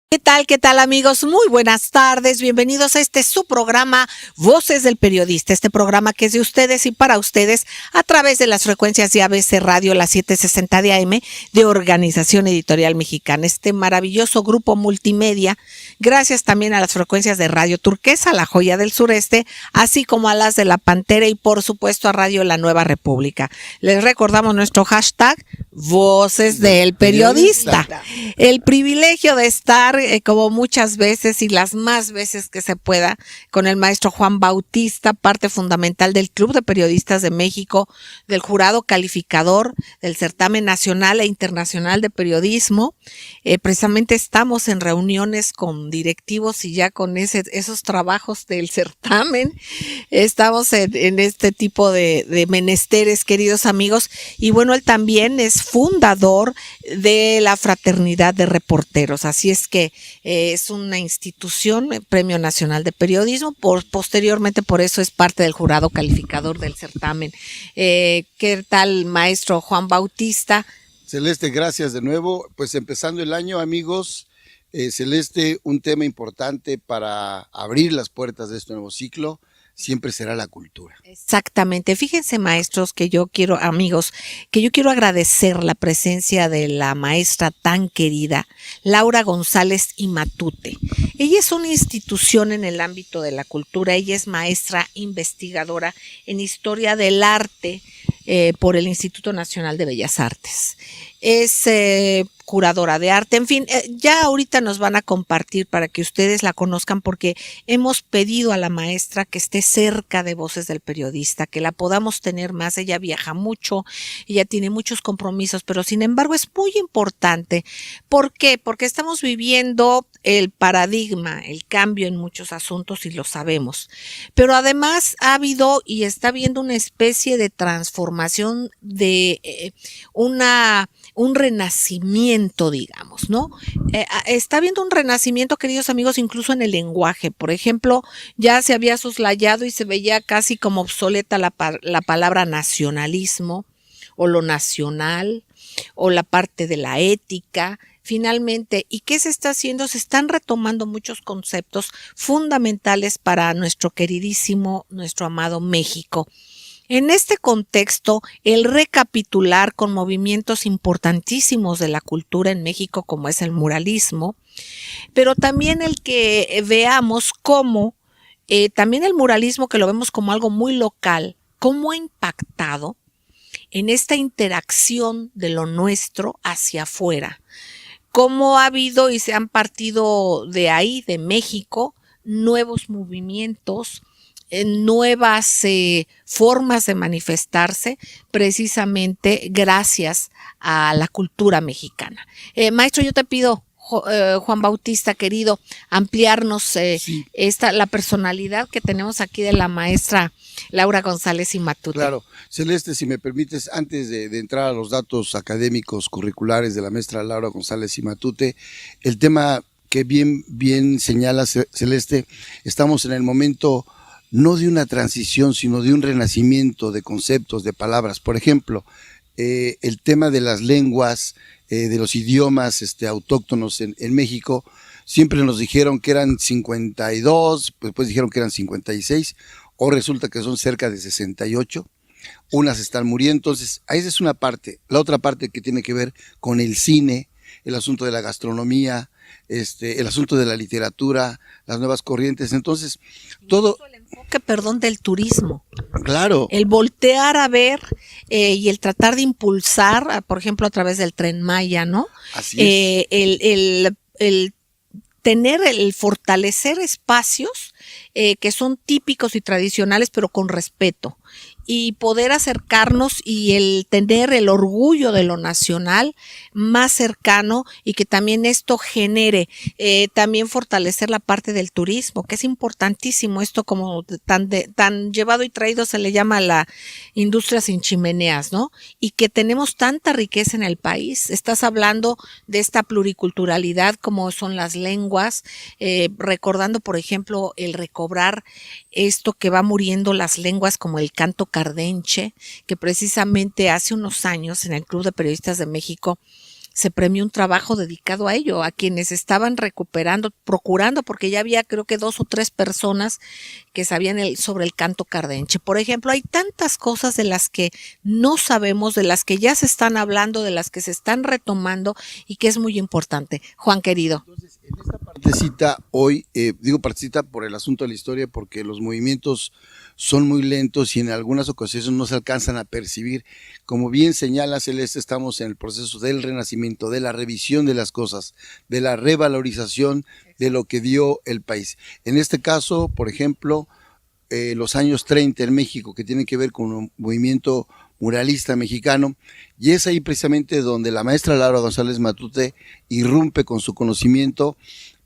¿Qué tal? ¿Qué tal, amigos? Muy buenas tardes. Bienvenidos a su programa Voces del Periodista, este programa que es de ustedes y para ustedes a través de las frecuencias de ABC Radio, la 760 de AM, de Organización Editorial Mexicana, este maravilloso grupo multimedia, gracias también a las frecuencias de Radio Turquesa, La Joya del Sureste, así como a las de La Pantera y por supuesto a Radio La Nueva República. Les recordamos nuestro hashtag Voces del Periodista. El privilegio de estar como muchas veces y las más veces que se pueda con el maestro Juan Bautista, parte fundamental del Club de Periodistas de México, del jurado calificador del certamen nacional e internacional de periodismo. Precisamente estamos en reuniones con directivos y ya con esos trabajos del certamen estamos en este tipo de menesteres, queridos amigos. Y bueno, él también es fundador de la Fraternidad de Reporteros, así es que es una institución, Premio Nacional de Periodismo, posteriormente por eso es parte del jurado calificador del certamen. ¿Qué tal, maestro Juan Bautista? Celeste, gracias de nuevo. Pues empezando el año, amigos, Celeste, un tema importante para abrir las puertas de este nuevo ciclo siempre será la cultura. Exactamente. Fíjense, maestros, amigos, que yo quiero agradecer la presencia de la maestra tan querida, Laura González y Matute. Ella es una institución en el ámbito de la cultura. Ella es maestra investigadora en historia del arte por el Instituto Nacional de Bellas Artes. Es curadora de arte, en fin, ya ahorita nos van a compartir para que ustedes la conozcan porque hemos pedido a la maestra que esté cerca de Voces del Periodista, que la podamos tener más. Ella viaja mucho, ella tiene muchos compromisos, pero sin embargo es muy importante. ¿Por qué? Porque estamos viviendo el paradigma, el cambio en muchos asuntos y lo sabemos, pero además ha habido y está habiendo una especie de transformación de un renacimiento, digamos, ¿no? Está habiendo un renacimiento, queridos amigos, incluso en el lenguaje. Por ejemplo, ya se había soslayado y se veía casi como obsoleta la palabra nacionalismo o lo nacional o la parte de la ética. Finalmente, ¿y qué se está haciendo? Se están retomando muchos conceptos fundamentales para nuestro queridísimo, nuestro amado México. En este contexto, el recapitular con movimientos importantísimos de la cultura en México, como es el muralismo, pero también el que veamos cómo, también el muralismo, que lo vemos como algo muy local, cómo ha impactado en esta interacción de lo nuestro hacia afuera, cómo ha habido y se han partido de ahí, de México, nuevos movimientos, nuevas formas de manifestarse precisamente gracias a la cultura mexicana. Maestro, yo te pido, Juan Bautista, querido, ampliarnos Sí. la personalidad que tenemos aquí de la maestra Laura González y Matute. Claro, Celeste, si me permites, antes de entrar a los datos académicos curriculares de la maestra Laura González y Matute, el tema que bien señala Celeste, estamos en el momento no de una transición, sino de un renacimiento de conceptos, de palabras. Por ejemplo, el tema de las lenguas, de los idiomas autóctonos en México, siempre nos dijeron que eran 52, después dijeron que eran 56, o resulta que son cerca de 68. Unas están muriendo. Entonces, esa es una parte. La otra parte que tiene que ver con el cine, el asunto de la gastronomía, el asunto de la literatura, las nuevas corrientes. Entonces, todo el enfoque, del turismo. Claro. El voltear a ver y el tratar de impulsar, por ejemplo, a través del Tren Maya, ¿no? Así es. El tener, el fortalecer espacios que son típicos y tradicionales, pero con respeto. Y poder acercarnos y el tener el orgullo de lo nacional más cercano y que también esto genere, también fortalecer la parte del turismo, que es importantísimo. Esto como tan llevado y traído se le llama la industria sin chimeneas, ¿no? Y que tenemos tanta riqueza en el país. Estás hablando de esta pluriculturalidad como son las lenguas, recordando, por ejemplo, el recobrar esto que va muriendo las lenguas como el canto cardenche, que precisamente hace unos años en el Club de Periodistas de México se premió un trabajo dedicado a ello, a quienes estaban recuperando, procurando, porque ya había creo que 2 o 3 personas que sabían sobre el canto cardenche. Por ejemplo, hay tantas cosas de las que no sabemos, de las que ya se están hablando, de las que se están retomando y que es muy importante. Juan querido. Entonces, en esta partecita hoy, digo partecita por el asunto de la historia, porque los movimientos son muy lentos y en algunas ocasiones no se alcanzan a percibir. Como bien señala Celeste, estamos en el proceso del renacimiento, de la revisión de las cosas, de la revalorización de lo que dio el país. En este caso, por ejemplo, los años 30 en México, que tienen que ver con un movimiento muralista mexicano, y es ahí precisamente donde la maestra Laura González Matute irrumpe con su conocimiento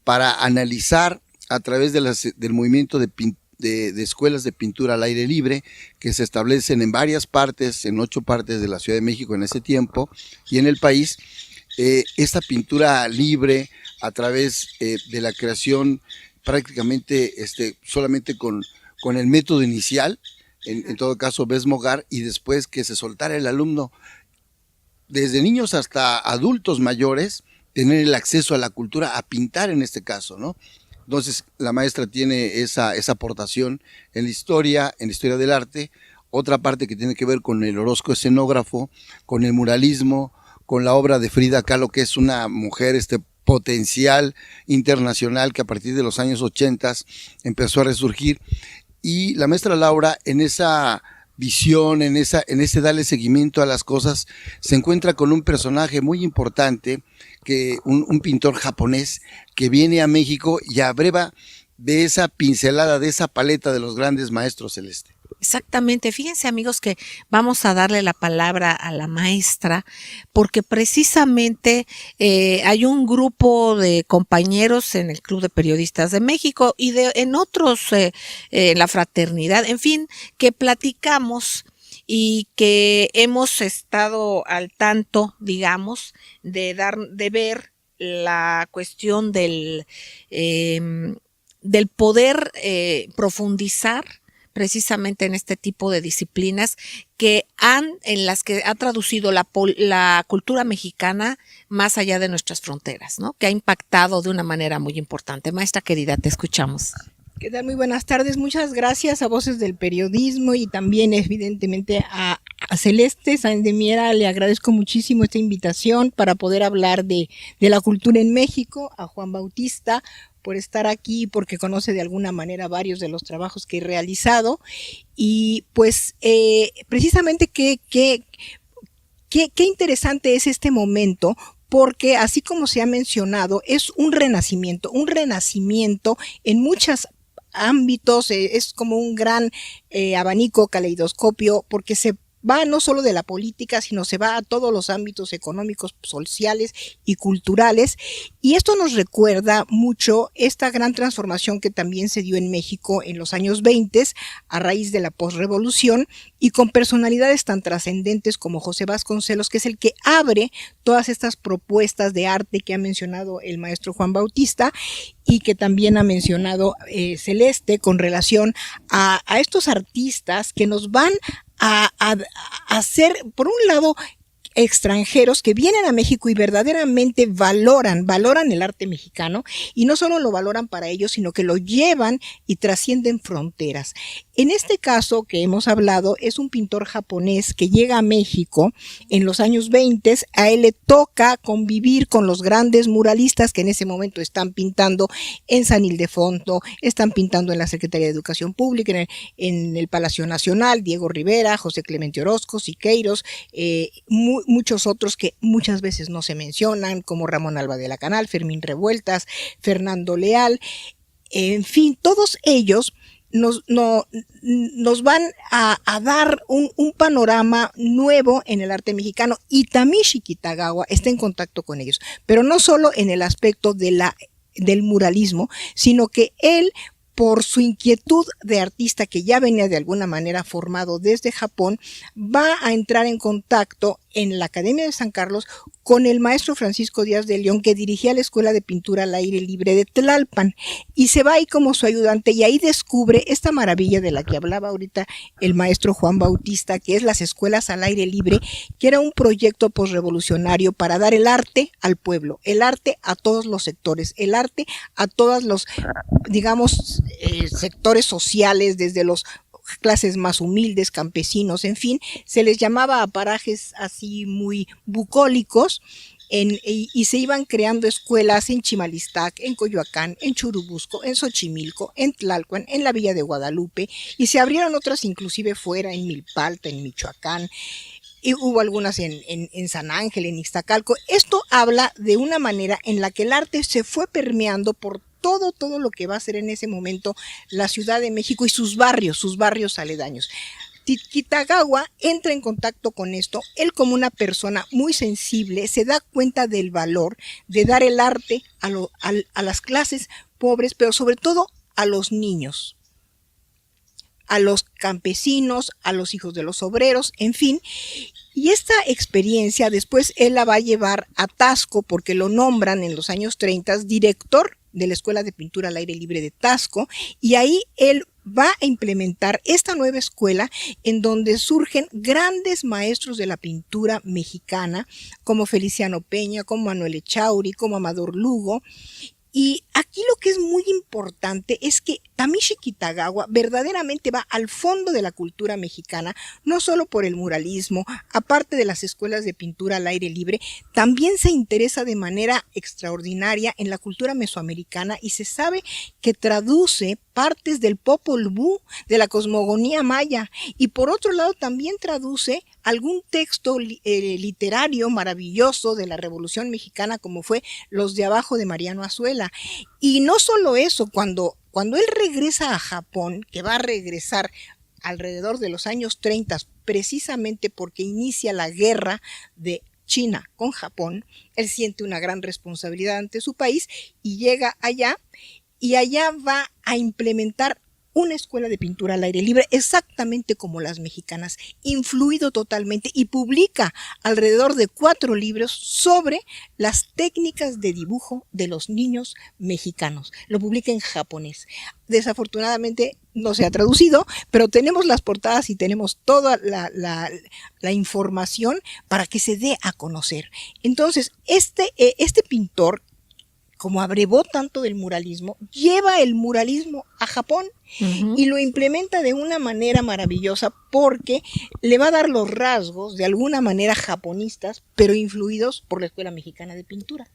para analizar a través del movimiento de escuelas de pintura al aire libre que se establecen en varias partes, en 8 partes de la Ciudad de México en ese tiempo y en el país, esta pintura libre a través de la creación prácticamente solamente con el método inicial, en todo caso Besmogar, y después que se soltara el alumno, desde niños hasta adultos mayores, tener el acceso a la cultura, a pintar en este caso, ¿no? Entonces la maestra tiene esa aportación en la historia del arte, otra parte que tiene que ver con el Orozco escenógrafo, con el muralismo, con la obra de Frida Kahlo, que es una mujer potencial internacional que a partir de los años 80 empezó a resurgir, y la maestra Laura en esa visión, en ese darle seguimiento a las cosas, se encuentra con un personaje muy importante, que un pintor japonés que viene a México y abreva de esa pincelada, de esa paleta de los grandes maestros, Celeste. Exactamente, fíjense amigos que vamos a darle la palabra a la maestra porque precisamente hay un grupo de compañeros en el Club de Periodistas de México y en otros, en la fraternidad, en fin, que platicamos y que hemos estado al tanto, digamos, de ver la cuestión del poder profundizar precisamente en este tipo de disciplinas en las que ha traducido la cultura mexicana más allá de nuestras fronteras, ¿no? Que ha impactado de una manera muy importante. Maestra querida, te escuchamos. ¿Qué tal? Muy buenas tardes. Muchas gracias a Voces del Periodismo y también evidentemente a Celeste Sáenz de Miera. Le agradezco muchísimo esta invitación para poder hablar de la cultura en México, a Juan Bautista por estar aquí, porque conoce de alguna manera varios de los trabajos que he realizado. Y pues precisamente qué interesante es este momento, porque así como se ha mencionado, es un renacimiento en muchos ámbitos, es como un gran abanico, caleidoscopio, porque se va no solo de la política, sino se va a todos los ámbitos económicos, sociales y culturales. Y esto nos recuerda mucho esta gran transformación que también se dio en México en los años 20 a raíz de la posrevolución y con personalidades tan trascendentes como José Vasconcelos, que es el que abre todas estas propuestas de arte que ha mencionado el maestro Juan Bautista y que también ha mencionado Celeste con relación a estos artistas que nos van a hacer, por un lado, extranjeros que vienen a México y verdaderamente valoran el arte mexicano, y no solo lo valoran para ellos, sino que lo llevan y trascienden fronteras. En este caso que hemos hablado es un pintor japonés que llega a México en los años 20, a él le toca convivir con los grandes muralistas que en ese momento están pintando en San Ildefonso, están pintando en la Secretaría de Educación Pública, en el Palacio Nacional, Diego Rivera, José Clemente Orozco, Siqueiros, muchos otros que muchas veces no se mencionan, como Ramón Alba de la Canal, Fermín Revueltas, Fernando Leal, en fin, todos ellos nos van a dar un panorama nuevo en el arte mexicano, y Tamishi Kitagawa está en contacto con ellos, pero no solo en el aspecto del muralismo, sino que él por su inquietud de artista que ya venía de alguna manera formado desde Japón, va a entrar en contacto en la Academia de San Carlos con el maestro Francisco Díaz de León, que dirigía la Escuela de Pintura al Aire Libre de Tlalpan, y se va ahí como su ayudante, y ahí descubre esta maravilla de la que hablaba ahorita el maestro Juan Bautista, que es las escuelas al aire libre, que era un proyecto posrevolucionario para dar el arte al pueblo, el arte a todos los sectores, el arte a todos los, digamos, sectores sociales, desde los clases más humildes, campesinos, en fin, se les llamaba a parajes así muy bucólicos, y se iban creando escuelas en Chimalistac, en Coyoacán, en Churubusco, en Xochimilco, en Tlalpan, en la Villa de Guadalupe, y se abrieron otras inclusive fuera, en Milpalta, en Michoacán, y hubo algunas en San Ángel, en Iztacalco. Esto habla de una manera en la que el arte se fue permeando por todo lo que va a ser en ese momento la Ciudad de México y sus barrios aledaños. Kitagawa entra en contacto con esto, él como una persona muy sensible se da cuenta del valor de dar el arte a las clases pobres, pero sobre todo a los niños, a los campesinos, a los hijos de los obreros, en fin. Y esta experiencia después él la va a llevar a Taxco, porque lo nombran en los años 30 director de la Escuela de Pintura al Aire Libre de Taxco, y ahí él va a implementar esta nueva escuela en donde surgen grandes maestros de la pintura mexicana, como Feliciano Peña, como Manuel Echauri, como Amador Lugo. Y aquí lo que es muy importante es que Tamishi Kitagawa verdaderamente va al fondo de la cultura mexicana, no solo por el muralismo, aparte de las escuelas de pintura al aire libre, también se interesa de manera extraordinaria en la cultura mesoamericana, y se sabe que traduce partes del Popol Vuh, de la cosmogonía maya, y por otro lado también traduce algún texto literario maravilloso de la Revolución Mexicana, como fue Los de Abajo de Mariano Azuela. Y no solo eso, cuando él regresa a Japón, que va a regresar alrededor de los años 30, precisamente porque inicia la guerra de China con Japón, él siente una gran responsabilidad ante su país y llega allá, y allá va a implementar una escuela de pintura al aire libre, exactamente como las mexicanas, influido totalmente, y publica alrededor de 4 libros sobre las técnicas de dibujo de los niños mexicanos. Lo publica en japonés. Desafortunadamente no se ha traducido, pero tenemos las portadas y tenemos toda la información para que se dé a conocer. Entonces, este pintor, como abrevó tanto del muralismo, lleva el muralismo a Japón y lo implementa de una manera maravillosa, porque le va a dar los rasgos de alguna manera japonistas, pero influidos por la Escuela Mexicana de Pintura.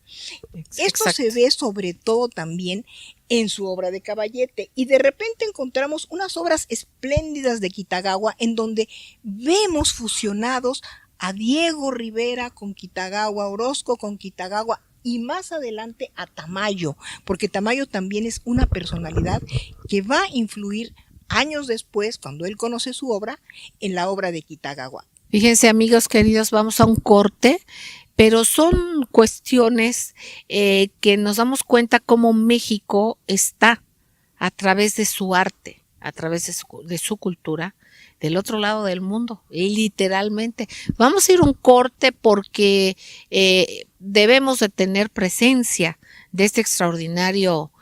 Esto se ve sobre todo también en su obra de Caballete, y de repente encontramos unas obras espléndidas de Kitagawa en donde vemos fusionados a Diego Rivera con Kitagawa, Orozco con Kitagawa, y más adelante a Tamayo, porque Tamayo también es una personalidad que va a influir años después, cuando él conoce su obra, en la obra de Kitagawa. Fíjense, amigos queridos, vamos a un corte, pero son cuestiones que nos damos cuenta cómo México está a través de su arte, a través de su cultura, del otro lado del mundo, literalmente. Vamos a ir a un corte porque debemos de tener presencia de este extraordinario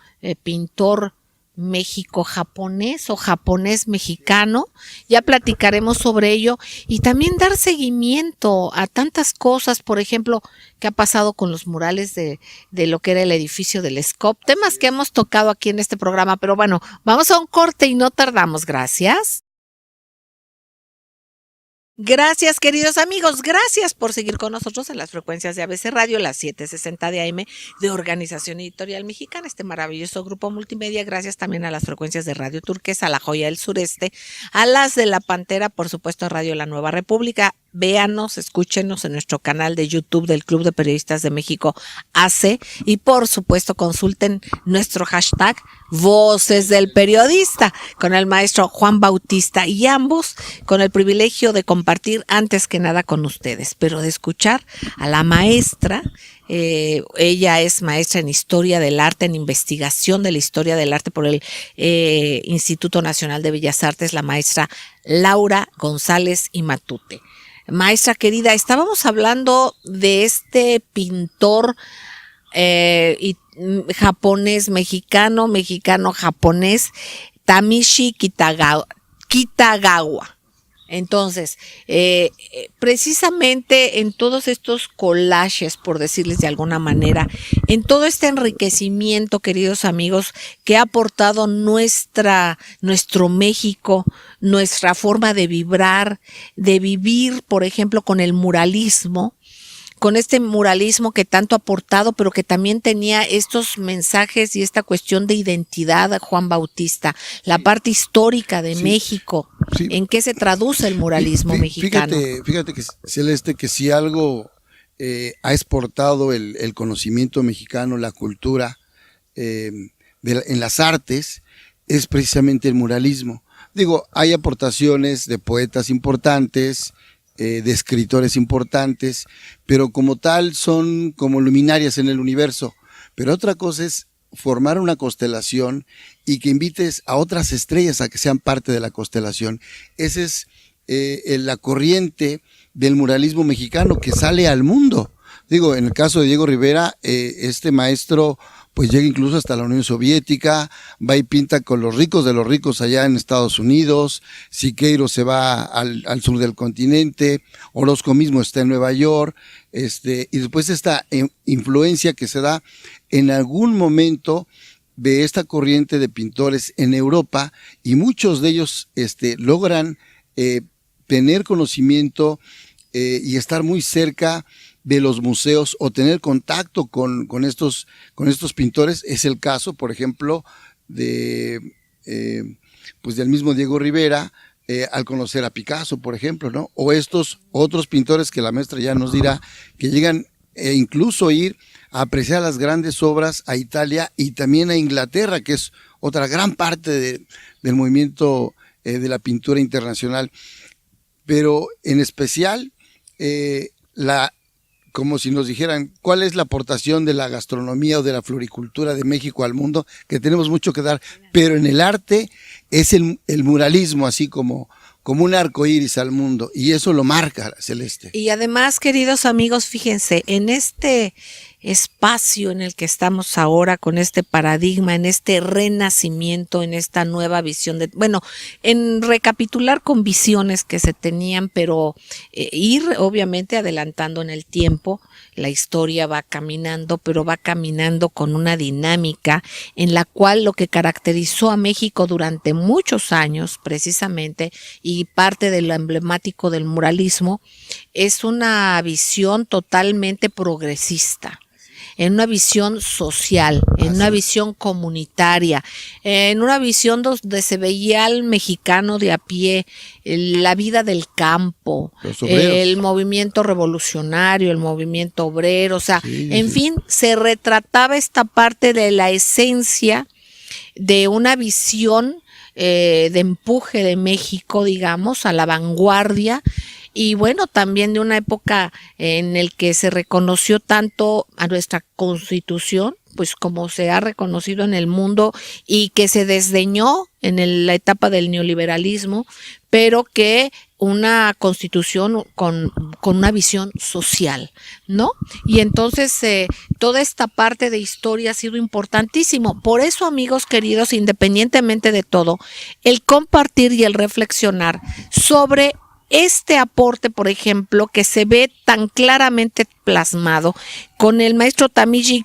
pintor México-japonés o japonés-mexicano. Ya platicaremos sobre ello, y también dar seguimiento a tantas cosas, por ejemplo, que ha pasado con los murales de lo que era el edificio del SCOP, temas que hemos tocado aquí en este programa. Pero bueno, vamos a un corte y no tardamos. Gracias. Gracias, queridos amigos, gracias por seguir con nosotros en las frecuencias de ABC Radio, las 760 de AM de Organización Editorial Mexicana, este maravilloso grupo multimedia. Gracias también a las frecuencias de Radio Turquesa, La Joya del Sureste, a las de La Pantera, por supuesto, Radio La Nueva República, véanos, escúchenos en nuestro canal de YouTube del Club de Periodistas de México AC y por supuesto consulten nuestro hashtag Voces del Periodista con el maestro Juan Bautista y ambos con el privilegio de compartir antes que nada con ustedes, pero de escuchar a la maestra. Ella es maestra en Historia del Arte, en investigación de la Historia del Arte por el Instituto Nacional de Bellas Artes, la maestra Laura González y Matute. Maestra querida, estábamos hablando de este pintor japonés, mexicano, japonés, Tamishi Kitagawa. Entonces, precisamente en todos estos collages, por decirles de alguna manera, en todo este enriquecimiento, queridos amigos, que ha aportado nuestro México, nuestra forma de vibrar, de vivir, por ejemplo, con el muralismo, con este muralismo que tanto ha aportado, pero que también tenía estos mensajes y esta cuestión de identidad, Juan Bautista, la parte histórica de México, ¿en qué se traduce el muralismo mexicano? Fíjate que, Celeste, que si algo ha exportado el conocimiento mexicano, la cultura en las artes, es precisamente el muralismo. Digo, hay aportaciones de poetas importantes, de escritores importantes, pero como tal son como luminarias en el universo. Pero otra cosa es formar una constelación y que invites a otras estrellas a que sean parte de la constelación. Esa es la corriente del muralismo mexicano que sale al mundo. Digo, en el caso de Diego Rivera, este maestro pues llega incluso hasta la Unión Soviética, va y pinta con los ricos de los ricos allá en Estados Unidos, Siqueiro se va al sur del continente, Orozco mismo está en Nueva York, y después esta influencia que se da en algún momento de esta corriente de pintores en Europa, y muchos de ellos logran tener conocimiento y estar muy cerca de los museos o tener contacto con estos pintores. Es el caso, por ejemplo, pues del mismo Diego Rivera, al conocer a Picasso, por ejemplo, ¿no? O estos otros pintores que la maestra ya nos dirá, que llegan incluso a ir a apreciar las grandes obras a Italia y también a Inglaterra, que es otra gran parte del movimiento de la pintura internacional. Pero en especial, como si nos dijeran cuál es la aportación de la gastronomía o de la floricultura de México al mundo, que tenemos mucho que dar, pero en el arte es el muralismo, así como un arco iris al mundo, y eso lo marca, Celeste. Y además, queridos amigos, fíjense, en este espacio en el que estamos ahora, con este paradigma, en este renacimiento, en esta nueva visión en recapitular con visiones que se tenían, pero ir obviamente adelantando en el tiempo. La historia va caminando, pero va caminando con una dinámica en la cual lo que caracterizó a México durante muchos años, precisamente, y parte de lo emblemático del muralismo, es una visión totalmente progresista, en una visión social, en una visión comunitaria, en una visión donde se veía al mexicano de a pie, la vida del campo, el movimiento revolucionario, el movimiento obrero, o sea, en fin, se retrataba esta parte de la esencia de una visión de empuje de México, digamos, a la vanguardia. Y bueno, también de una época en el que se reconoció tanto a nuestra Constitución, pues como se ha reconocido en el mundo, y que se desdeñó en la etapa del neoliberalismo, pero que una Constitución con una visión social, ¿no? Y entonces toda esta parte de historia ha sido importantísimo. Por eso, amigos queridos, independientemente de todo, el compartir y el reflexionar sobre este aporte, por ejemplo, que se ve tan claramente plasmado con el maestro Tamishi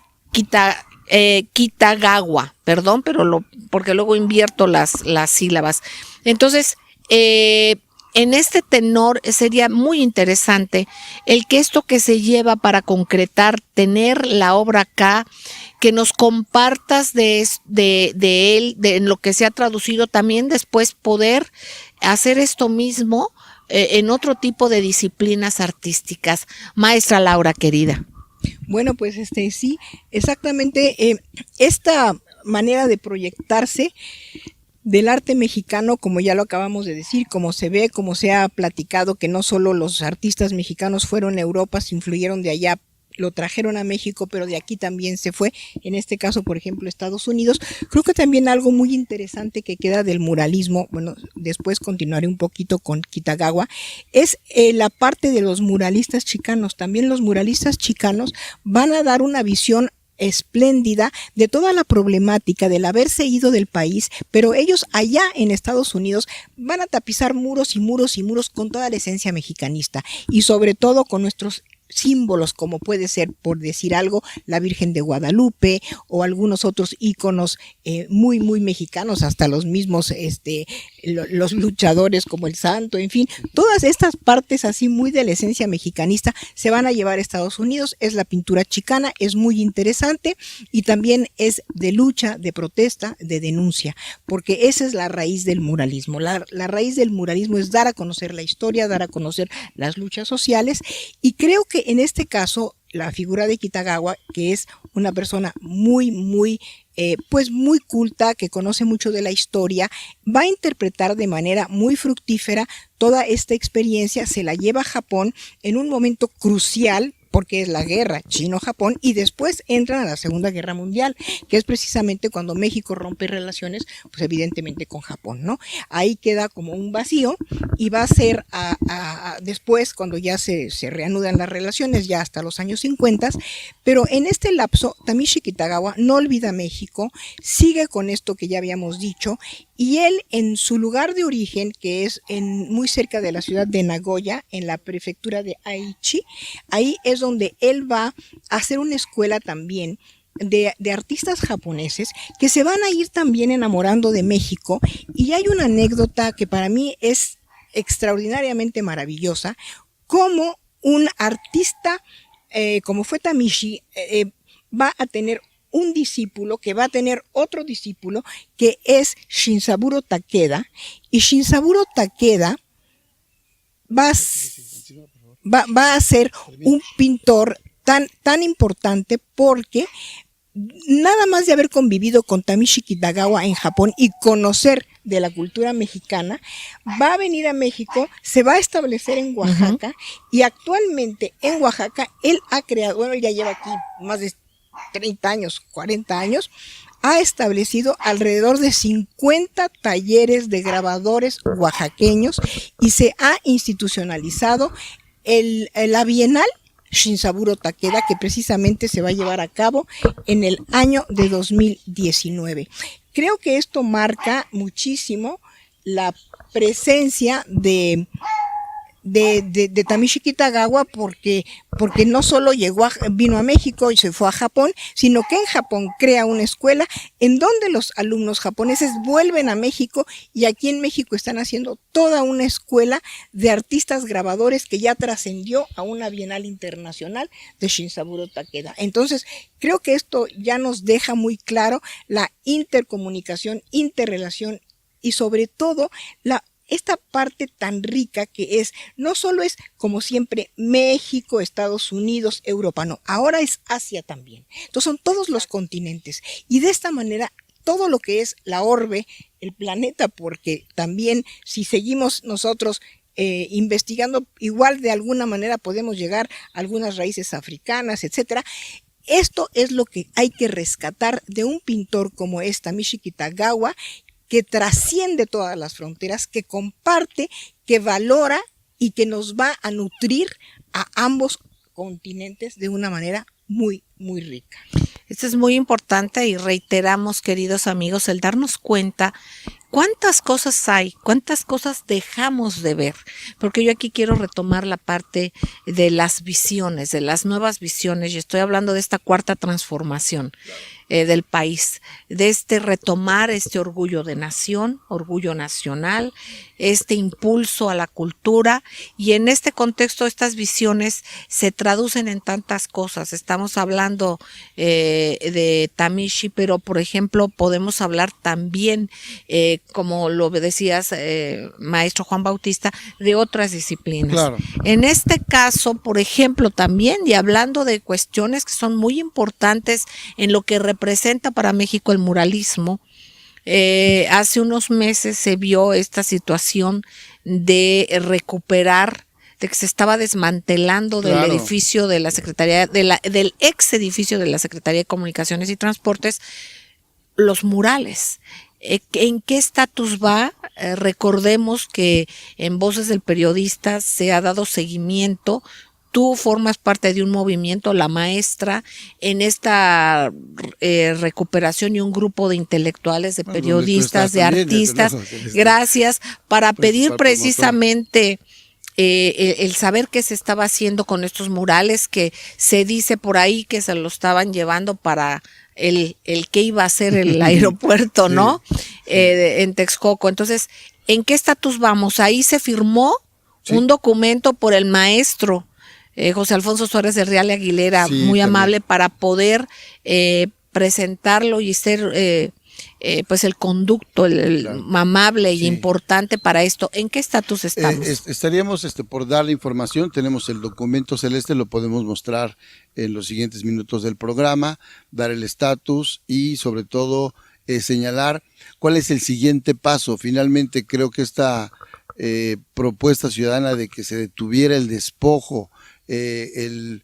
Kitagawa, perdón, pero porque luego invierto las sílabas. Entonces, en este tenor sería muy interesante el que esto que se lleva para concretar, tener la obra acá, que nos compartas de él, de lo que se ha traducido, también después poder hacer esto mismo en otro tipo de disciplinas artísticas. Maestra Laura, querida. Bueno, pues sí, exactamente esta manera de proyectarse del arte mexicano, como ya lo acabamos de decir, como se ve, como se ha platicado, que no solo los artistas mexicanos fueron a Europa, se influyeron de allá, lo trajeron a México, pero de aquí también se fue, en este caso, por ejemplo, Estados Unidos. Creo que también algo muy interesante que queda del muralismo, bueno, después continuaré un poquito con Kitagawa, es la parte de los muralistas chicanos. También los muralistas chicanos van a dar una visión espléndida de toda la problemática del haberse ido del país, pero ellos allá en Estados Unidos van a tapizar muros y muros y muros con toda la esencia mexicanista y sobre todo con nuestros símbolos, como puede ser, por decir algo, la Virgen de Guadalupe o algunos otros íconos muy, muy mexicanos, hasta los mismos los luchadores como el santo, en fin, todas estas partes así muy de la esencia mexicanista se van a llevar a Estados Unidos. Es la pintura chicana, es muy interesante y también es de lucha, de protesta, de denuncia, porque esa es la raíz del muralismo. La raíz del muralismo es dar a conocer la historia, dar a conocer las luchas sociales, y creo que en este caso la figura de Kitagawa, que es una persona muy, muy pues muy culta, que conoce mucho de la historia, va a interpretar de manera muy fructífera toda esta experiencia, se la lleva a Japón en un momento crucial, porque es la guerra Chino-Japón, y después entran a la Segunda Guerra Mundial, que es precisamente cuando México rompe relaciones, pues evidentemente con Japón, ¿no? Ahí queda como un vacío, y va a ser después, cuando ya se reanudan las relaciones, ya hasta los años 50, pero en este lapso, Tamishi Kitagawa no olvida México, sigue con esto que ya habíamos dicho, y él en su lugar de origen, que es muy cerca de la ciudad de Nagoya, en la prefectura de Aichi, ahí es donde él va a hacer una escuela también de artistas japoneses que se van a ir también enamorando de México. Y hay una anécdota que para mí es extraordinariamente maravillosa, como un artista como fue Tamishi va a tener un discípulo que va a tener otro discípulo que es Shinsaburo Takeda, y Shinsaburo Takeda va a ser un pintor tan importante, porque nada más de haber convivido con Tamishi Kitagawa en Japón y conocer de la cultura mexicana, va a venir a México, se va a establecer en Oaxaca, y actualmente en Oaxaca él ha creado, bueno, él ya lleva aquí más de 30 años, 40 años, ha establecido alrededor de 50 talleres de grabadores oaxaqueños, y se ha institucionalizado la Bienal Shinsaburo Takeda, que precisamente se va a llevar a cabo en el año de 2019. Creo que esto marca muchísimo la presencia de Tamishi Kitagawa, porque no solo vino a México y se fue a Japón, sino que en Japón crea una escuela en donde los alumnos japoneses vuelven a México, y aquí en México están haciendo toda una escuela de artistas grabadores que ya trascendió a una Bienal Internacional de Shinsaburo Takeda. Entonces, creo que esto ya nos deja muy claro la intercomunicación, interrelación y sobre todo esta parte tan rica que es, no solo es como siempre México, Estados Unidos, Europa, no, ahora es Asia también. Entonces son todos los continentes, y de esta manera todo lo que es la orbe, el planeta, porque también si seguimos nosotros investigando, igual de alguna manera podemos llegar a algunas raíces africanas, etcétera. Esto es lo que hay que rescatar de un pintor como Tamishi Kitagawa, que trasciende todas las fronteras, que comparte, que valora y que nos va a nutrir a ambos continentes de una manera muy, muy rica. Esto es muy importante, y reiteramos, queridos amigos, el darnos cuenta cuántas cosas hay, cuántas cosas dejamos de ver, porque yo aquí quiero retomar la parte de las visiones, de las nuevas visiones, y estoy hablando de esta cuarta transformación. del país, de retomar este orgullo de nación, orgullo nacional, este impulso a la cultura, y en este contexto estas visiones se traducen en tantas cosas. Estamos hablando de Tamishi, pero por ejemplo podemos hablar también, como lo decías, maestro Juan Bautista, de otras disciplinas. Claro. En este caso, por ejemplo, también, y hablando de cuestiones que son muy importantes en lo que representa para México el muralismo, hace unos meses se vio esta situación de recuperar, de que se estaba desmantelando del edificio de la Secretaría, del ex edificio de la Secretaría de Comunicaciones y Transportes, los murales. ¿En qué estatus va? Recordemos que en Voces del Periodista se ha dado seguimiento. Tú formas parte de un movimiento, La Maestra, en esta recuperación, y un grupo de intelectuales, de periodistas, de artistas, gracias, para pedir precisamente el saber qué se estaba haciendo con estos murales, que se dice por ahí que se lo estaban llevando para el que iba a ser el aeropuerto, sí, ¿no? Sí. En Texcoco. Entonces, ¿en qué estatus vamos? Ahí se firmó un documento por el maestro José Alfonso Suárez de Real y Aguilera, muy amable, para poder presentarlo y ser pues el conducto, el amable y importante para esto. ¿En qué estatus estamos? Estaríamos por dar la información. Tenemos el documento celeste, lo podemos mostrar en los siguientes minutos del programa, dar el estatus y sobre todo señalar cuál es el siguiente paso. Finalmente creo que esta propuesta ciudadana de que se detuviera el despojo, el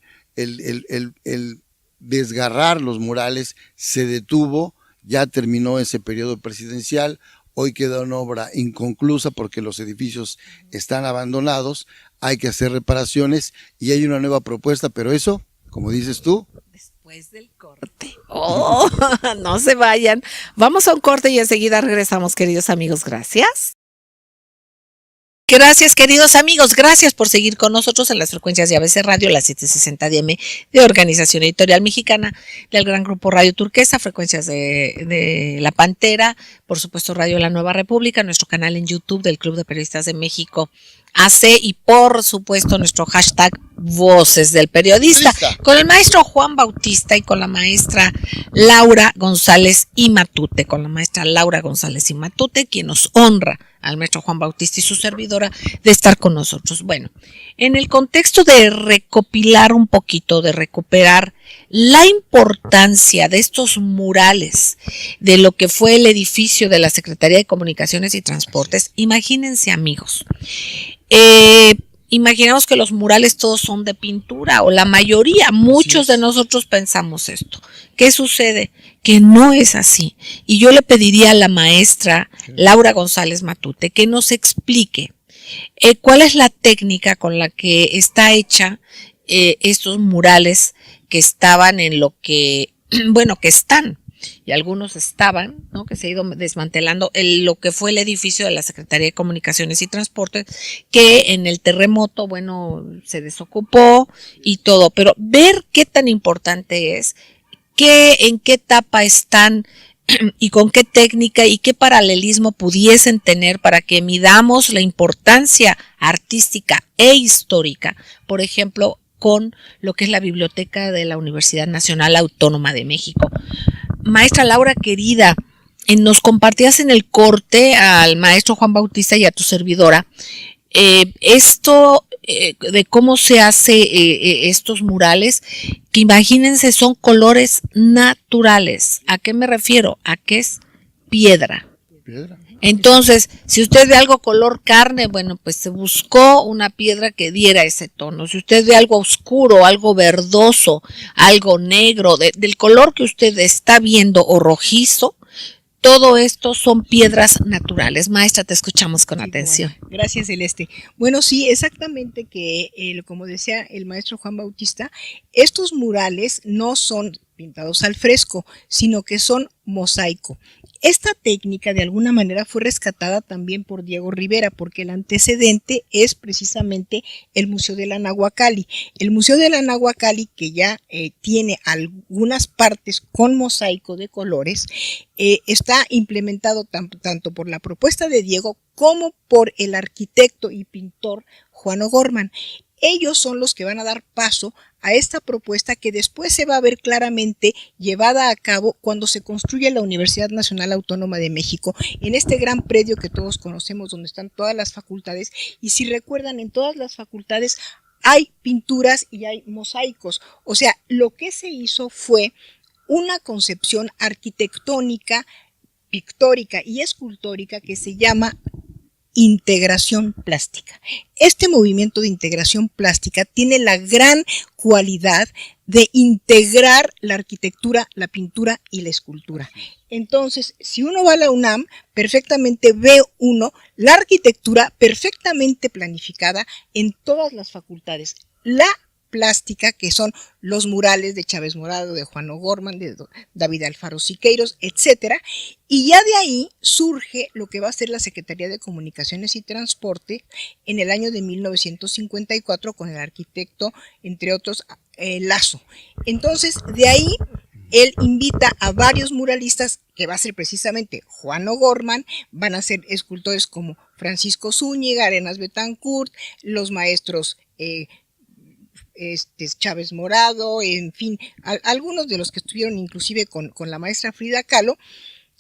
desgarrar los murales, se detuvo. Ya terminó ese periodo presidencial, hoy queda una obra inconclusa porque los edificios están abandonados, hay que hacer reparaciones y hay una nueva propuesta, pero eso, como dices tú, después del corte. ¡Oh! No se vayan. Vamos a un corte y enseguida regresamos, queridos amigos. Gracias. Gracias, queridos amigos, gracias por seguir con nosotros en las frecuencias de ABC Radio, las 760 de AM de Organización Editorial Mexicana, del gran grupo Radio Turquesa, frecuencias de La Pantera, por supuesto Radio La Nueva República, nuestro canal en YouTube del Club de Periodistas de México AC, y por supuesto nuestro hashtag Voces del Periodista, con el maestro Juan Bautista y con la maestra Laura González y Matute, quien nos honra al maestro Juan Bautista y su servidora de estar con nosotros. Bueno, en el contexto de recopilar un poquito, de recuperar la importancia de estos murales, de lo que fue el edificio de la Secretaría de Comunicaciones y Transportes, imagínense, amigos, imaginamos que los murales todos son de pintura, o la mayoría, muchos de nosotros pensamos esto. ¿Qué sucede? Que no es así. Y yo le pediría a la maestra Laura González Matute que nos explique cuál es la técnica con la que está hecha estos murales que estaban en lo que, bueno, que están, y algunos estaban, ¿no? Que se ha ido desmantelando lo que fue el edificio de la Secretaría de Comunicaciones y Transportes, que en el terremoto, bueno, se desocupó y todo, pero ver qué tan importante es, en qué etapa están y con qué técnica y qué paralelismo pudiesen tener para que midamos la importancia artística e histórica, por ejemplo, con lo que es la biblioteca de la Universidad Nacional Autónoma de México. Maestra Laura, querida, nos compartías en el corte al maestro Juan Bautista y a tu servidora esto de cómo se hace estos murales, que imagínense, son colores naturales. ¿A qué me refiero? A que es piedra. Entonces, si usted ve algo color carne, bueno, pues se buscó una piedra que diera ese tono. Si usted ve algo oscuro, algo verdoso, algo negro, del color que usted está viendo, o rojizo, todo esto son piedras naturales. Maestra, te escuchamos con atención. Bueno, gracias, Celeste. Bueno, sí, exactamente, que como decía el maestro Juan Bautista, estos murales no son pintados al fresco, sino que son mosaico. Esta técnica de alguna manera fue rescatada también por Diego Rivera, porque el antecedente es precisamente el Museo de la Nahuacalli. El Museo de la Nahuacalli, que ya tiene algunas partes con mosaico de colores, está implementado tanto por la propuesta de Diego como por el arquitecto y pintor Juan O'Gorman. Ellos son los que van a dar paso a esta propuesta que después se va a ver claramente llevada a cabo cuando se construye la Universidad Nacional Autónoma de México, en este gran predio que todos conocemos donde están todas las facultades. Y si recuerdan, en todas las facultades hay pinturas y hay mosaicos. O sea, lo que se hizo fue una concepción arquitectónica, pictórica y escultórica que se llama integración plástica. Este movimiento de integración plástica tiene la gran cualidad de integrar la arquitectura, la pintura y la escultura. Entonces, si uno va a la UNAM, perfectamente ve uno la arquitectura perfectamente planificada en todas las facultades. La plástica, que son los murales de Chávez Morado, de Juan O'Gorman, de David Alfaro Siqueiros, etcétera, y ya de ahí surge lo que va a ser la Secretaría de Comunicaciones y Transporte en el año de 1954 con el arquitecto, entre otros, Lazo. Entonces, de ahí él invita a varios muralistas, que va a ser precisamente Juan O'Gorman, van a ser escultores como Francisco Zúñiga, Arenas Betancourt, los maestros Chávez Morado, en fin, algunos de los que estuvieron inclusive con la maestra Frida Kahlo,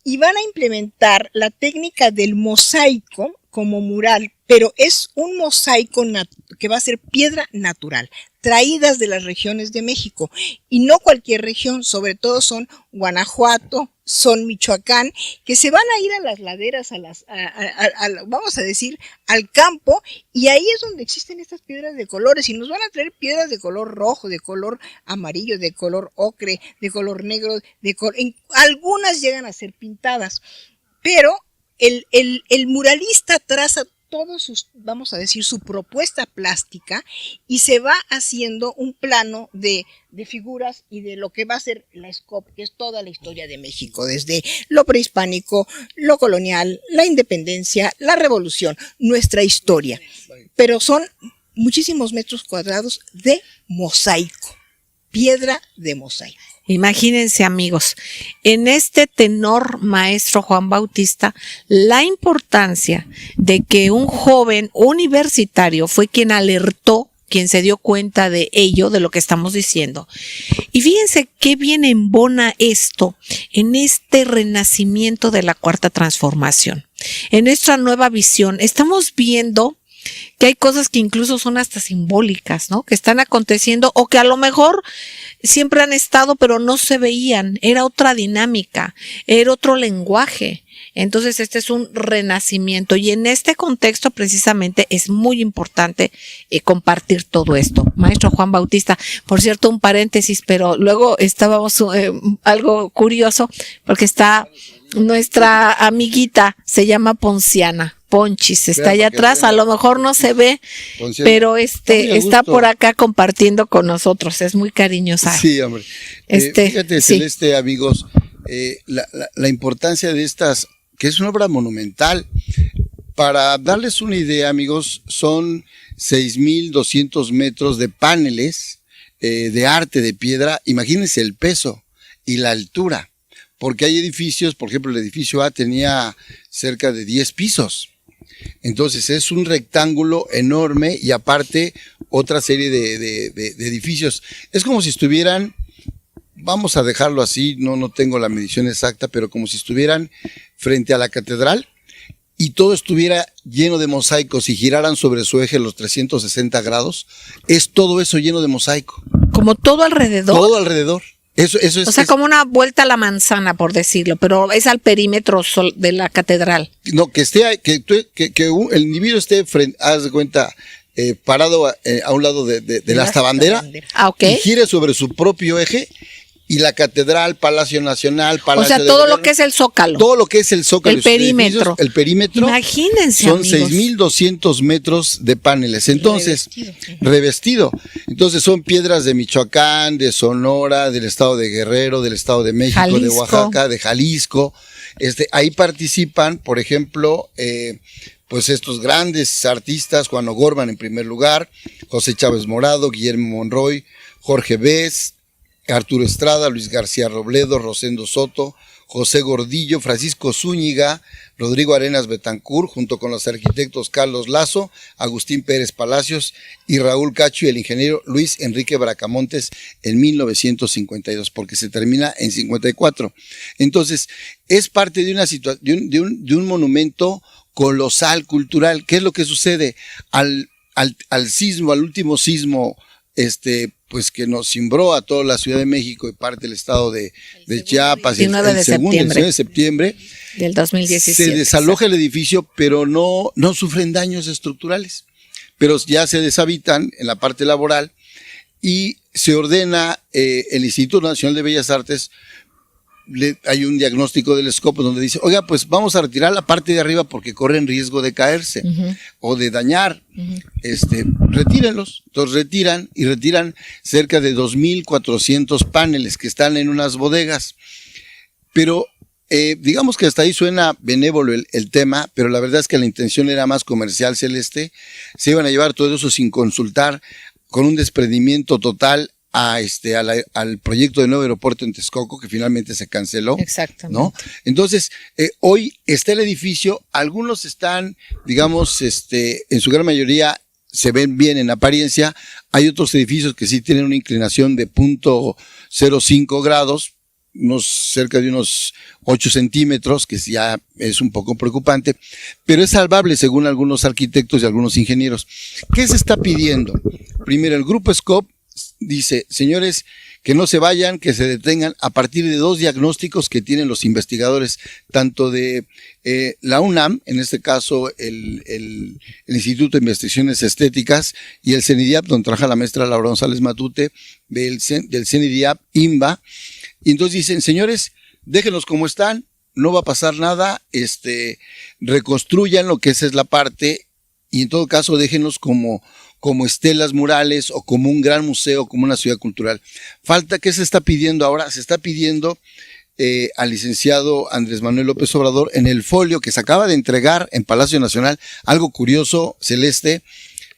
y van a implementar la técnica del mosaico como mural, pero es un mosaico que va a ser piedra natural, traídas de las regiones de México, y no cualquier región, sobre todo son Guanajuato, son Michoacán, que se van a ir a las laderas, vamos a decir, al campo, y ahí es donde existen estas piedras de colores, y nos van a traer piedras de color rojo, de color amarillo, de color ocre, de color negro, algunas llegan a ser pintadas, pero el muralista traza todos sus, vamos a decir, su propuesta plástica, y se va haciendo un plano de figuras y de lo que va a ser la SCOP, que es toda la historia de México, desde lo prehispánico, lo colonial, la independencia, la revolución, nuestra historia. Pero son muchísimos metros cuadrados de mosaico, piedra de mosaico. Imagínense, amigos, en este tenor, maestro Juan Bautista, la importancia de que un joven universitario fue quien alertó, quien se dio cuenta de ello, de lo que estamos diciendo. Y fíjense qué bien embona esto en este renacimiento de la Cuarta Transformación. En nuestra nueva visión estamos viendo que hay cosas que incluso son hasta simbólicas, ¿no? Que están aconteciendo o que a lo mejor siempre han estado, pero no se veían. Era otra dinámica, era otro lenguaje. Entonces este es un renacimiento, y en este contexto precisamente es muy importante compartir todo esto. Maestro Juan Bautista, por cierto, un paréntesis, pero luego estábamos algo curioso, porque está nuestra amiguita, se llama Ponciana. Ponchis está allá atrás, a lo mejor no se ve, pero está por acá compartiendo con nosotros, es muy cariñosa. Sí, hombre. Fíjate, sí. Celeste, amigos, la importancia de estas, que es una obra monumental. Para darles una idea, amigos, son 6,200 metros de paneles de arte de piedra. Imagínense el peso y la altura, porque hay edificios, por ejemplo, el edificio A tenía cerca de 10 pisos. Entonces es un rectángulo enorme, y aparte otra serie de edificios. Es como si estuvieran, vamos a dejarlo así, no tengo la medición exacta, pero como si estuvieran frente a la catedral y todo estuviera lleno de mosaicos y giraran sobre su eje los 360 grados. Es todo eso lleno de mosaico. Como todo alrededor. Todo alrededor. Eso es, o sea, como una vuelta a la manzana, por decirlo, pero es al perímetro de la catedral. No, que el individuo esté frente, haz de cuenta, parado a un lado de la hasta bandera, okay. Y gire sobre su propio eje, y la catedral, Palacio Nacional, Palacio O sea, todo lo que es el Zócalo. Todo lo que es el Zócalo. El perímetro. El perímetro. Imagínense, son amigos. 6,200 metros de paneles. Entonces, revestido. Entonces son piedras de Michoacán, de Sonora, del estado de Guerrero, del estado de México, Jalisco. de Oaxaca, de Jalisco. Ahí participan, por ejemplo, pues estos grandes artistas, Juan O'Gorman en primer lugar, José Chávez Morado, Guillermo Monroy, Jorge Bess, Arturo Estrada, Luis García Robledo, Rosendo Soto, José Gordillo, Francisco Zúñiga, Rodrigo Arenas Betancur, junto con los arquitectos Carlos Lazo, Agustín Pérez Palacios y Raúl Cacho y el ingeniero Luis Enrique Bracamontes en 1952, porque se termina en 54. Entonces, es parte de una situación, de un monumento colosal, cultural. ¿Qué es lo que sucede? Al sismo, al último sismo, pues que nos cimbró a toda la Ciudad de México y parte del estado de Chiapas, el 19 de septiembre del 2017. Se desaloja el edificio, pero no sufren daños estructurales, pero ya se deshabitan en la parte laboral y se ordena el Instituto Nacional de Bellas Artes. Hay un diagnóstico del SCOP donde dice, oiga, pues vamos a retirar la parte de arriba porque corren riesgo de caerse o de dañar. Retírenlos. Entonces retiran cerca de 2,400 paneles que están en unas bodegas. Pero digamos que hasta ahí suena benévolo el tema, pero la verdad es que la intención era más comercial, Celeste. Se iban a llevar todo eso sin consultar, con un desprendimiento total al proyecto de nuevo aeropuerto en Texcoco, que finalmente se canceló. Exactamente. ¿No? Entonces, hoy está el edificio, algunos están, digamos, en su gran mayoría se ven bien en apariencia, hay otros edificios que sí tienen una inclinación de 0.05 grados, cerca de unos 8 centímetros, que ya es un poco preocupante, pero es salvable según algunos arquitectos y algunos ingenieros. ¿Qué se está pidiendo? Primero, el grupo SCOP dice, señores, que no se vayan, que se detengan a partir de 2 diagnósticos que tienen los investigadores, tanto de la UNAM, en este caso el Instituto de Investigaciones Estéticas, y el CENIDIAP, donde trabaja la maestra Laura González Matute, del CENIDIAP, IMBA, y entonces dicen, señores, déjenlos como están, no va a pasar nada, reconstruyan lo que esa es la parte, y en todo caso déjenlos como estelas murales o como un gran museo, como una ciudad cultural. ¿Qué se está pidiendo ahora? Se está pidiendo al licenciado Andrés Manuel López Obrador en el folio que se acaba de entregar en Palacio Nacional, algo curioso, Celeste,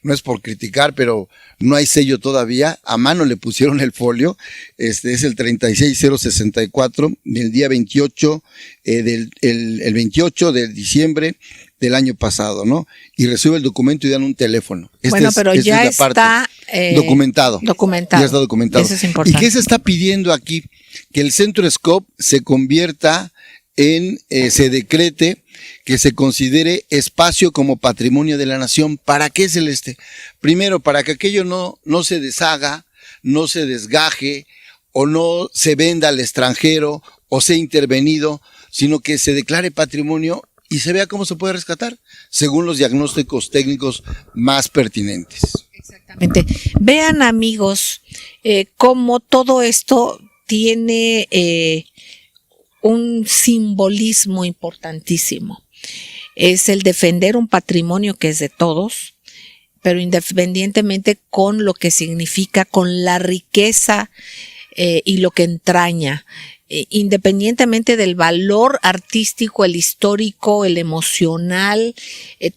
no es por criticar, pero no hay sello todavía, a mano le pusieron el folio, es el 36064 del día 28, el 28 de diciembre del año pasado, ¿no? Y recibe el documento y dan un teléfono. Pero ya está documentado. Ya está documentado. Eso es importante. ¿Y qué se está pidiendo aquí? Que el Centro SCOP se convierta se decrete que se considere espacio como patrimonio de la nación. ¿Para qué, Celeste? Primero, para que aquello no se deshaga, no se desgaje, o no se venda al extranjero, o sea intervenido, sino que se declare patrimonio y se vea cómo se puede rescatar, según los diagnósticos técnicos más pertinentes. Exactamente. Vean, amigos, cómo todo esto tiene un simbolismo importantísimo. Es el defender un patrimonio que es de todos, pero independientemente con lo que significa, con la riqueza y lo que entraña, independientemente del valor artístico, el histórico, el emocional,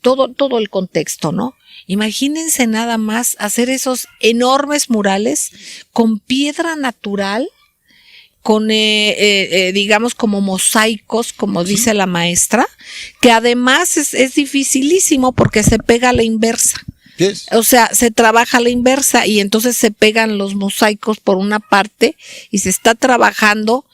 todo el contexto, ¿no? Imagínense nada más hacer esos enormes murales con piedra natural, con, digamos, como mosaicos, como dice la maestra, que además es dificilísimo porque se pega a la inversa. Yes. O sea, se trabaja a la inversa y entonces se pegan los mosaicos por una parte y se está trabajando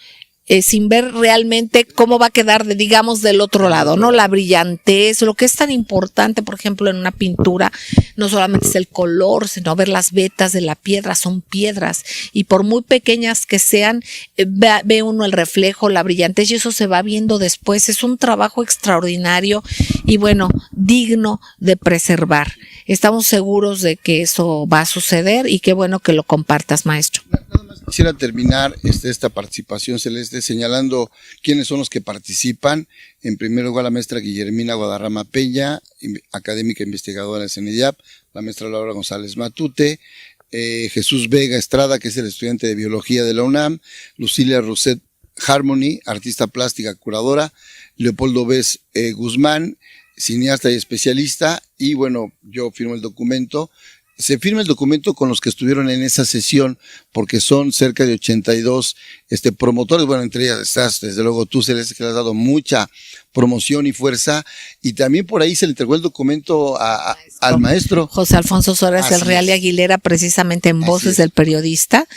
sin ver realmente cómo va a quedar, digamos, del otro lado, ¿no? La brillantez, lo que es tan importante, por ejemplo, en una pintura, no solamente es el color, sino ver las vetas de la piedra, son piedras, y por muy pequeñas que sean, ve uno el reflejo, la brillantez, y eso se va viendo después. Es un trabajo extraordinario y bueno, digno de preservar. Estamos seguros de que eso va a suceder y qué bueno que lo compartas, maestro. Quisiera terminar esta participación, Celeste, señalando quiénes son los que participan. En primer lugar, la maestra Guillermina Guadarrama Peña, académica investigadora del CENIDIAP, la maestra Laura González Matute, Jesús Vega Estrada, que es el estudiante de biología de la UNAM, Lucilia Roset Harmony, artista plástica, curadora, Leopoldo Vez Guzmán, cineasta y especialista, y bueno, yo firmo el documento. Se firma el documento con los que estuvieron en esa sesión, porque son cerca de 82 promotores. Bueno, entre ellas estás, desde luego tú, Celeste, que le has dado mucha promoción y fuerza, y también por ahí se le entregó el documento al maestro José Alfonso Suárez del Real y Aguilera, precisamente en Voces del Periodista,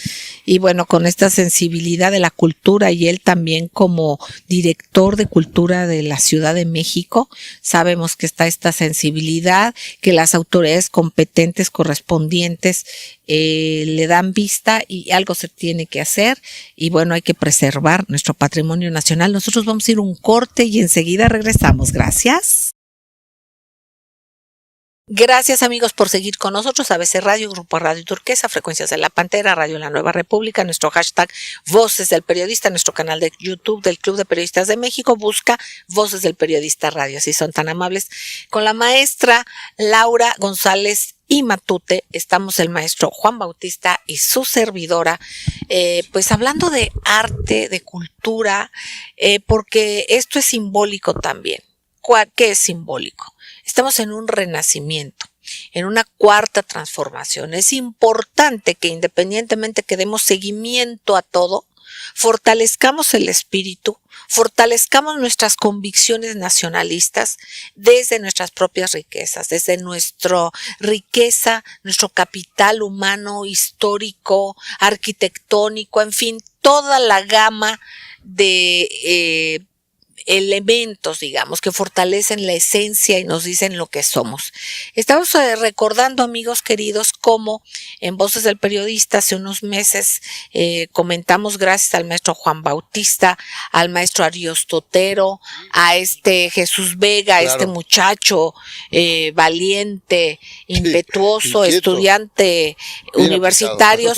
y bueno, con esta sensibilidad de la cultura, y él también como director de cultura de la Ciudad de México, sabemos que está esta sensibilidad, que las autoridades competentes correspondientes le dan vista y algo se tiene que hacer, y bueno, hay que preservar nuestro patrimonio nacional. Nosotros vamos a ir a un corte y enseguida regresamos. Gracias. Gracias, amigos, por seguir con nosotros. ABC Radio, Grupo Radio Turquesa, Frecuencias de la Pantera, Radio La Nueva República, nuestro hashtag Voces del Periodista, nuestro canal de YouTube del Club de Periodistas de México. Busca Voces del Periodista Radio, si son tan amables. Con la maestra Laura González y Matute, estamos el maestro Juan Bautista y su servidora, pues hablando de arte, de cultura, porque esto es simbólico también. ¿Qué es simbólico? Estamos en un renacimiento, en una cuarta transformación. Es importante que independientemente que demos seguimiento a todo, fortalezcamos el espíritu, fortalezcamos nuestras convicciones nacionalistas desde nuestras propias riquezas, desde nuestra riqueza, nuestro capital humano, histórico, arquitectónico, en fin, toda la gama de elementos, digamos, que fortalecen la esencia y nos dicen lo que somos. Estamos recordando, amigos queridos, cómo en Voces del Periodista hace unos meses comentamos, gracias al maestro Juan Bautista, al maestro Ariostotero, a Jesús Vega, claro, este muchacho valiente, impetuoso, estudiante universitario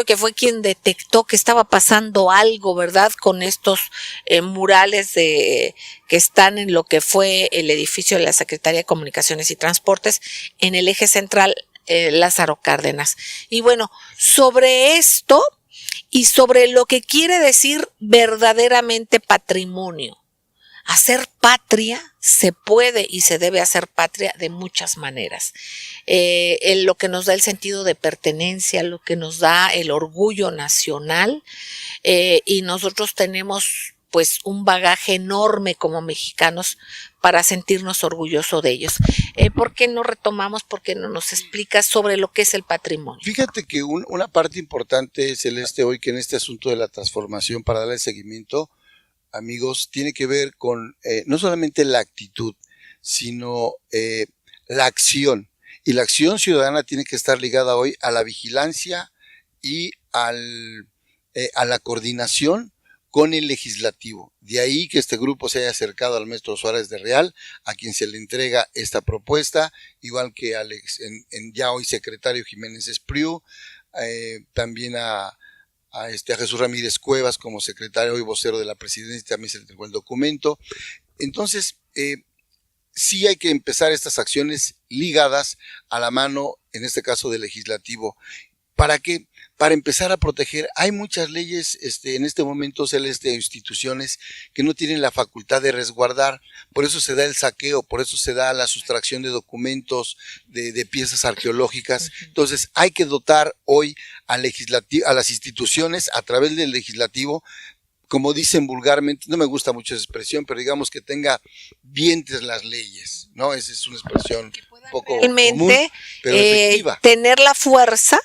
que fue quien detectó que estaba pasando algo, ¿verdad?, con estos murales que están en lo que fue el edificio de la Secretaría de Comunicaciones y Transportes en el eje central Lázaro Cárdenas. Y bueno, sobre esto y sobre lo que quiere decir verdaderamente patrimonio. Hacer patria se puede y se debe hacer patria de muchas maneras. Lo que nos da el sentido de pertenencia, lo que nos da el orgullo nacional, y nosotros tenemos pues un bagaje enorme como mexicanos para sentirnos orgullosos de ellos. ¿Por qué no retomamos, por qué no nos explicas sobre lo que es el patrimonio? Fíjate que una parte importante, Celeste, hoy que en este asunto de la transformación, para darle seguimiento, amigos, tiene que ver con no solamente la actitud, sino la acción. Y la acción ciudadana tiene que estar ligada hoy a la vigilancia y a la coordinación con el legislativo. De ahí que este grupo se haya acercado al maestro Suárez de Real, a quien se le entrega esta propuesta, igual que al ya hoy secretario Jiménez Espriu, también a Jesús Ramírez Cuevas como secretario y vocero de la presidencia, también se le entregó el documento. Entonces, sí hay que empezar estas acciones ligadas a la mano, en este caso del legislativo. ¿Para qué? Para empezar a proteger. Hay muchas leyes en este momento, Celeste, instituciones que no tienen la facultad de resguardar. Por eso se da el saqueo, por eso se da la sustracción de documentos, de piezas arqueológicas. Entonces hay que dotar hoy a las instituciones a través del legislativo, como dicen vulgarmente, no me gusta mucho esa expresión, pero digamos que tenga dientes las leyes, ¿no? Esa es una expresión un poco común, pero efectiva. Tener la fuerza,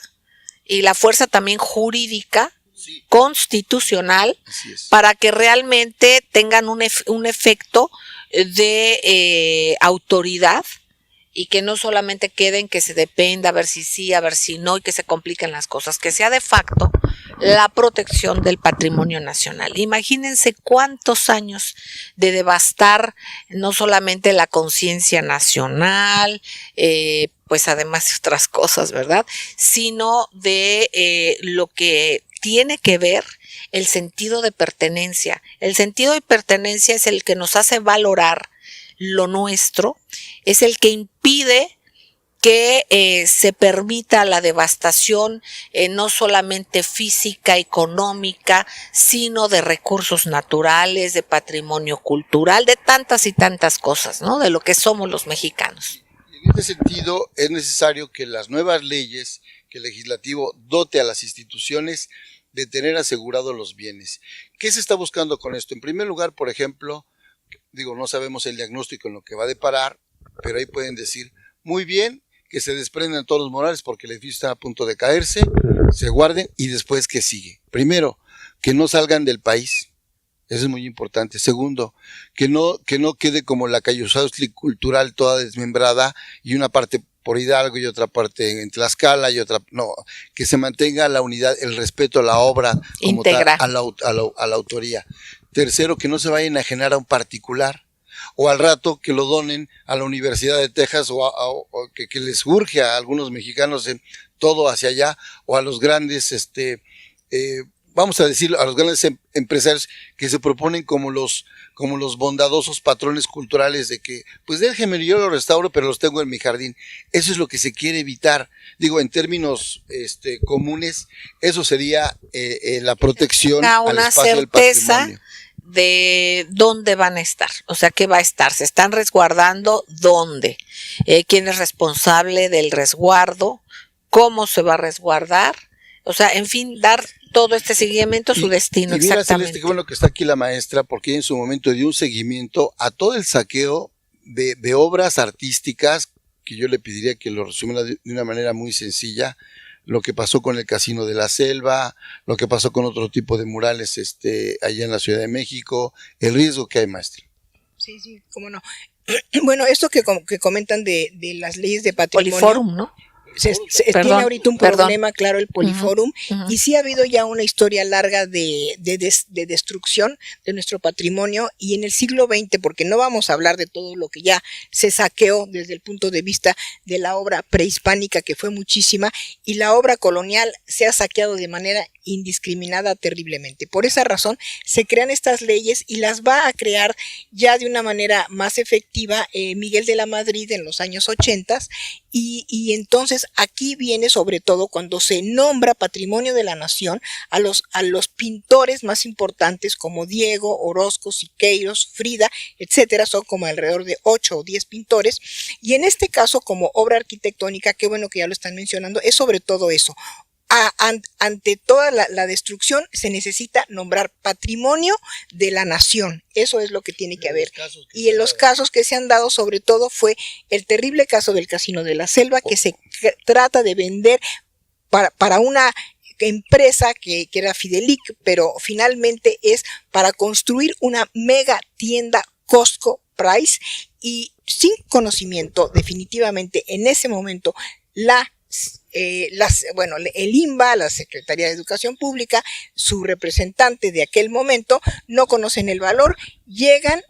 y la fuerza también jurídica Sí. constitucional Así es. para que realmente tengan un efecto de autoridad y que no solamente queden que se dependa a ver si sí, a ver si no y que se compliquen las cosas, que sea de facto la protección del patrimonio nacional. Imagínense cuántos años de devastar no solamente la conciencia nacional, pues además de otras cosas, ¿verdad? Sino de lo que tiene que ver el sentido de pertenencia. El sentido de pertenencia es el que nos hace valorar lo nuestro, es el que impide que se permita la devastación no solamente física, económica, sino de recursos naturales, de patrimonio cultural, de tantas y tantas cosas, ¿no? De lo que somos los mexicanos. En este sentido, es necesario que las nuevas leyes, que el legislativo dote a las instituciones de tener asegurados los bienes. ¿Qué se está buscando con esto? En primer lugar, por ejemplo, no sabemos el diagnóstico en lo que va a deparar, pero ahí pueden decir, muy bien, que se desprendan todos los murales porque el edificio está a punto de caerse, se guarden y después ¿qué sigue? Primero, que no salgan del país, eso es muy importante. Segundo, que no quede como la Cayusautli cultural toda desmembrada y una parte por Hidalgo y otra parte en Tlaxcala y otra, no, que se mantenga la unidad, el respeto a la obra como tal, a la autoría. Tercero, que no se vayan a enajenar a un particular, o al rato que lo donen a la Universidad de Texas o que les urge a algunos mexicanos todo hacia allá, o a los grandes, vamos a decir, a los grandes empresarios que se proponen como los bondadosos patrones culturales de que, pues déjenme, yo los restauro, pero los tengo en mi jardín. Eso es lo que se quiere evitar. Digo, en términos comunes, eso sería la protección al espacio del patrimonio. De dónde van a estar, o sea, qué va a estar, se están resguardando, dónde, quién es responsable del resguardo, cómo se va a resguardar, o sea, en fin, dar todo este seguimiento a su destino. Y mira, exactamente. Celeste, qué bueno que está aquí la maestra, porque ella en su momento dio un seguimiento a todo el saqueo de obras artísticas, que yo le pediría que lo resumiera de una manera muy sencilla, lo que pasó con el Casino de la Selva, lo que pasó con otro tipo de murales allá en la Ciudad de México, el riesgo que hay, maestra. Sí, cómo no. Bueno, esto que comentan de las leyes de patrimonio. Poliforum, ¿no? Tiene ahorita un problema, claro, el Poliforum, y sí ha habido ya una historia larga de destrucción de nuestro patrimonio, y en el siglo XX, porque no vamos a hablar de todo lo que ya se saqueó desde el punto de vista de la obra prehispánica, que fue muchísima, y la obra colonial se ha saqueado de manera indiscriminada terriblemente. Por esa razón se crean estas leyes y las va a crear ya de una manera más efectiva Miguel de la Madrid en los años 80, y entonces aquí viene sobre todo cuando se nombra Patrimonio de la Nación a los pintores más importantes como Diego, Orozco, Siqueiros, Frida, etcétera. Son como alrededor de 8 o 10 pintores, y en este caso como obra arquitectónica, qué bueno que ya lo están mencionando, es sobre todo eso. Ante toda la destrucción se necesita nombrar Patrimonio de la Nación. Eso es lo que tiene que haber. Y en los casos que se han dado, sobre todo, fue el terrible caso del Casino de la Selva, que se trata de vender para una empresa que era Fidelic, pero finalmente es para construir una mega tienda Costco Price, y sin conocimiento definitivamente en ese momento el INBA, la Secretaría de Educación Pública, su representante de aquel momento, no conocen el valor, llegan,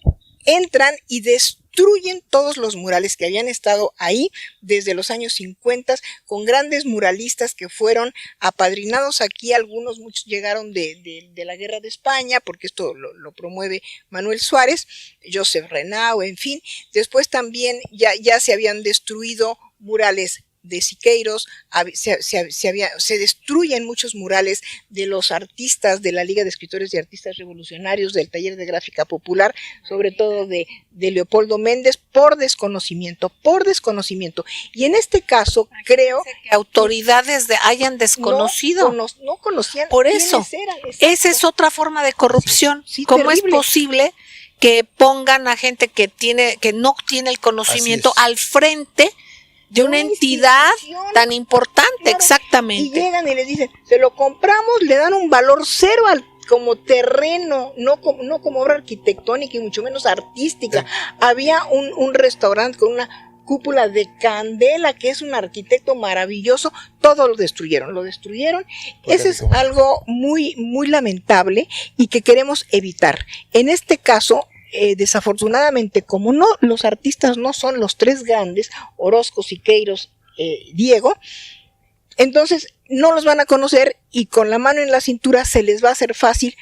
entran y destruyen todos los murales que habían estado ahí desde los años 50, con grandes muralistas que fueron apadrinados aquí. Muchos llegaron de la Guerra de España, porque esto lo promueve Manuel Suárez, Joseph Renau, en fin. Después también ya se habían destruido murales de Siqueiros, se destruyen muchos murales de los artistas de la Liga de Escritores y Artistas Revolucionarios, del Taller de Gráfica Popular, sobre todo de Leopoldo Méndez, por desconocimiento. Y en este caso creo que autoridades hayan desconocido. No conocían. Por eso, esa es otra forma de corrupción. Sí, ¿cómo terrible. Es posible que pongan a gente que no tiene el conocimiento al frente de una entidad tan importante, claro, exactamente. Y llegan y les dicen, se lo compramos, le dan un valor cero al como terreno, no como obra arquitectónica y mucho menos artística. Había un restaurante con una cúpula de Candela, que es un arquitecto maravilloso, todo lo destruyeron. Ese es algo muy, muy lamentable y que queremos evitar. En este caso, desafortunadamente, como no, los artistas no son los tres grandes, Orozco, Siqueiros, Diego, entonces no los van a conocer y con la mano en la cintura se les va a hacer fácil.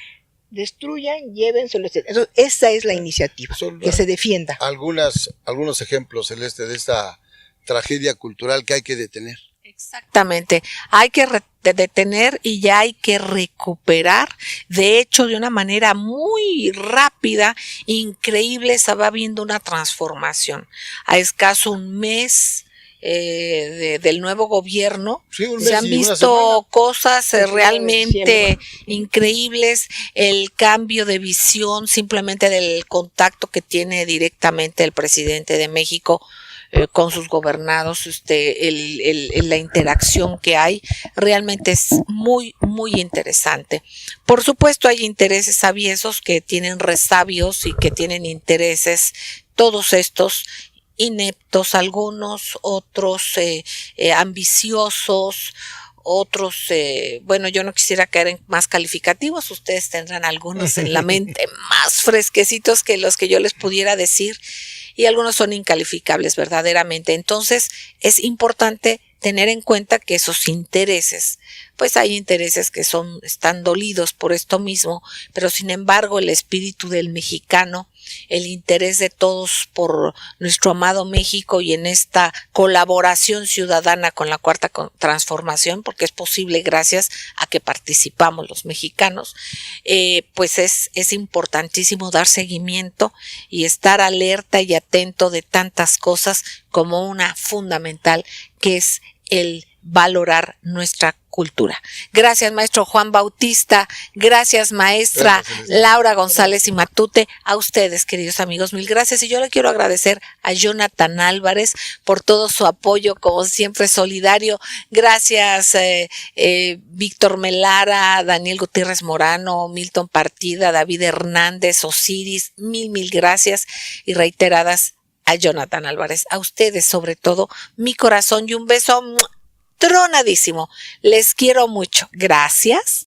Destruyan, llévenselo. Esa es la iniciativa, que se defienda. Algunos ejemplos, Celeste, de esta tragedia cultural que hay que detener. Exactamente, hay que detener y ya hay que recuperar, de hecho de una manera muy rápida, increíble, se va viendo una transformación. A escaso un mes del nuevo gobierno, sí, se han visto cosas realmente increíbles, el cambio de visión simplemente del contacto que tiene directamente el presidente de México con sus gobernados, la interacción que hay realmente es muy, muy interesante. Por supuesto hay intereses aviesos que tienen resabios y que tienen intereses, todos estos ineptos, algunos, otros ambiciosos, otros, bueno, yo no quisiera caer en más calificativos, ustedes tendrán algunos en la mente más fresquecitos que los que yo les pudiera decir, y algunos son incalificables verdaderamente. Entonces es importante tener en cuenta que esos intereses, pues hay intereses que están dolidos por esto mismo, pero sin embargo el espíritu del mexicano, el interés de todos por nuestro amado México y en esta colaboración ciudadana con la Cuarta Transformación, porque es posible gracias a que participamos los mexicanos, pues es importantísimo dar seguimiento y estar alerta y atento de tantas cosas como una fundamental que es el valorar nuestra cultura. Gracias, maestro Juan Bautista. Gracias, maestra Laura González y Matute. A ustedes, queridos amigos, mil gracias. Y yo le quiero agradecer a Jonathan Álvarez por todo su apoyo, como siempre, solidario. Gracias, Víctor Melara, Daniel Gutiérrez Morano, Milton Partida, David Hernández, Osiris. Mil gracias y reiteradas a Jonathan Álvarez. A ustedes, sobre todo, mi corazón y un beso tronadísimo. Les quiero mucho. Gracias.